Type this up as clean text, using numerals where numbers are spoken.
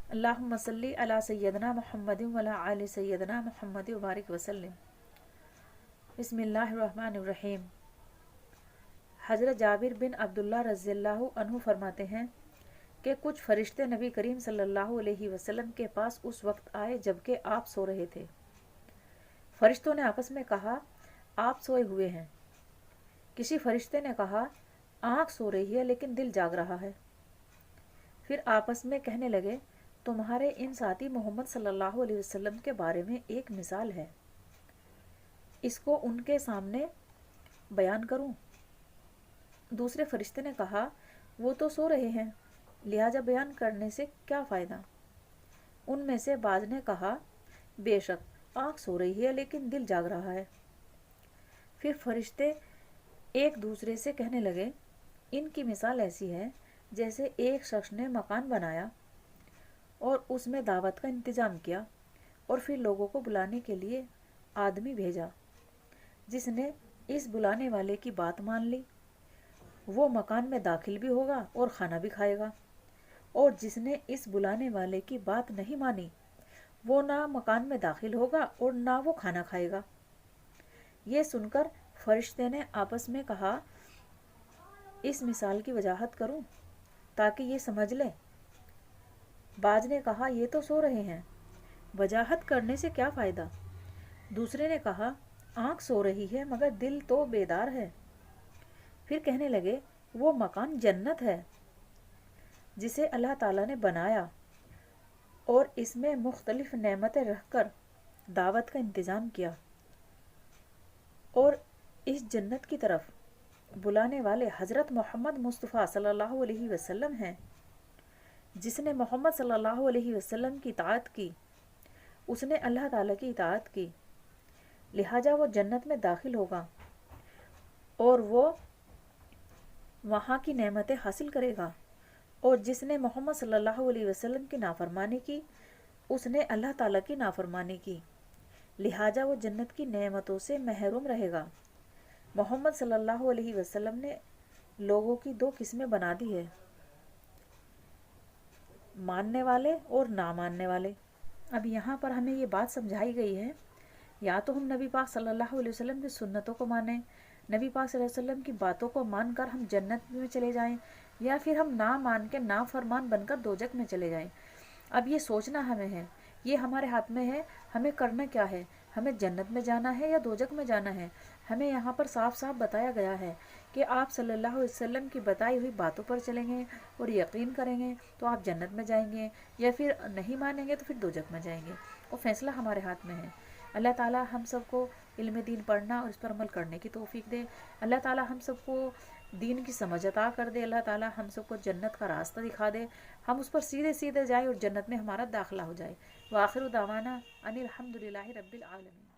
اللہم صلی علی سیدنا محمد وعلی آل سیدنا محمد وبارک وسلم۔ بسم اللہ الرحمن الرحیم۔ حضرت جابر بن عبداللہ رضی اللہ عنہ فرماتے ہیں کہ کچھ فرشتے نبی کریم صلی اللہ علیہ وسلم کے پاس اس وقت آئے جبکہ آپ سو رہے تھے۔ فرشتوں نے آپس میں کہا، آپ سوئے ہوئے ہیں۔ کسی فرشتے نے کہا، آنکھ سو رہی ہے لیکن دل جاگ رہا ہے۔ پھر آپس میں کہنے لگے، تمہارے ان ساتھی محمد صلی اللہ علیہ وسلم کے بارے میں ایک مثال ہے، اس کو ان کے سامنے بیان کروں؟ دوسرے فرشتے نے کہا، وہ تو سو رہے ہیں، لہٰذا بیان کرنے سے کیا فائدہ؟ ان میں سے بعض نے کہا، بے شک آنکھ سو رہی ہے لیکن دل جاگ رہا ہے۔ پھر فرشتے ایک دوسرے سے کہنے لگے، ان کی مثال ایسی ہے جیسے ایک شخص نے مکان بنایا اور اس میں دعوت کا انتظام کیا اور پھر لوگوں کو بلانے کے لیے آدمی بھیجا۔ جس نے اس بلانے والے کی بات مان لی وہ مکان میں داخل بھی ہوگا اور کھانا بھی کھائے گا، اور جس نے اس بلانے والے کی بات نہیں مانی وہ نہ مکان میں داخل ہوگا اور نہ وہ کھانا کھائے گا۔ یہ سن کر فرشتے نے آپس میں کہا، اس مثال کی وضاحت کروں تاکہ یہ سمجھ لیں؟ بعض نے کہا، یہ تو سو رہے ہیں، وضاحت کرنے سے کیا فائدہ؟ دوسرے نے کہا، آنکھ سو رہی ہے مگر دل تو بیدار ہے۔ پھر کہنے لگے، وہ مکان جنت ہے جسے اللہ تعالیٰ نے بنایا اور اس میں مختلف نعمتیں رکھ کر دعوت کا انتظام کیا، اور اس جنت کی طرف بلانے والے حضرت محمد مصطفیٰ صلی اللہ علیہ وسلم ہیں۔ جس نے محمد صلی اللہ علیہ وسلم کی اطاعت کی اس نے اللہ تعالیٰ کی اطاعت کی، لہٰذا وہ جنت میں داخل ہوگا اور وہ وہاں کی نعمتیں حاصل کرے گا، اور جس نے محمد صلی اللہ علیہ وسلم کی نافرمانی کی اس نے اللہ تعالیٰ کی نافرمانی کی، لہٰذا وہ جنت کی نعمتوں سے محروم رہے گا۔ محمد صلی اللہ علیہ وسلم نے لوگوں کی دو قسمیں بنا دی ہے، ماننے والے اور نہ ماننے والے۔ اب یہاں پر ہمیں یہ بات سمجھائی گئی ہے، یا تو ہم نبی پاک صلی اللہ علیہ وسلم کی سنتوں کو مانیں، نبی پاک صلی اللہ علیہ وسلم کی باتوں کو مان کر ہم جنت میں چلے جائیں، یا پھر ہم نہ مان کے نافرمان بن کر دوزخ میں چلے جائیں۔ اب یہ سوچنا ہمیں ہے، یہ ہمارے ہاتھ میں ہے، ہمیں کرنا کیا ہے، ہمیں جنت میں جانا ہے یا دوزخ میں جانا ہے۔ ہمیں یہاں پر صاف صاف بتایا گیا ہے کہ آپ صلی اللہ علیہ وسلم کی بتائی ہوئی باتوں پر چلیں گے اور یقین کریں گے تو آپ جنت میں جائیں گے، یا پھر نہیں مانیں گے تو پھر دوزخ میں جائیں گے، اور فیصلہ ہمارے ہاتھ میں ہے۔ اللہ تعالیٰ ہم سب کو علم دین پڑھنا اور اس پر عمل کرنے کی توفیق دے۔ اللہ تعالیٰ ہم سب کو دین کی سمجھ عطا کر دے۔ اللہ تعالیٰ ہم سب کو جنت کا راستہ دکھا دے، ہم اس پر سیدھے سیدھے جائیں اور جنت میں ہمارا داخلہ ہو جائے۔ وآخر دعوانا ان الحمد للہ رب العالمین۔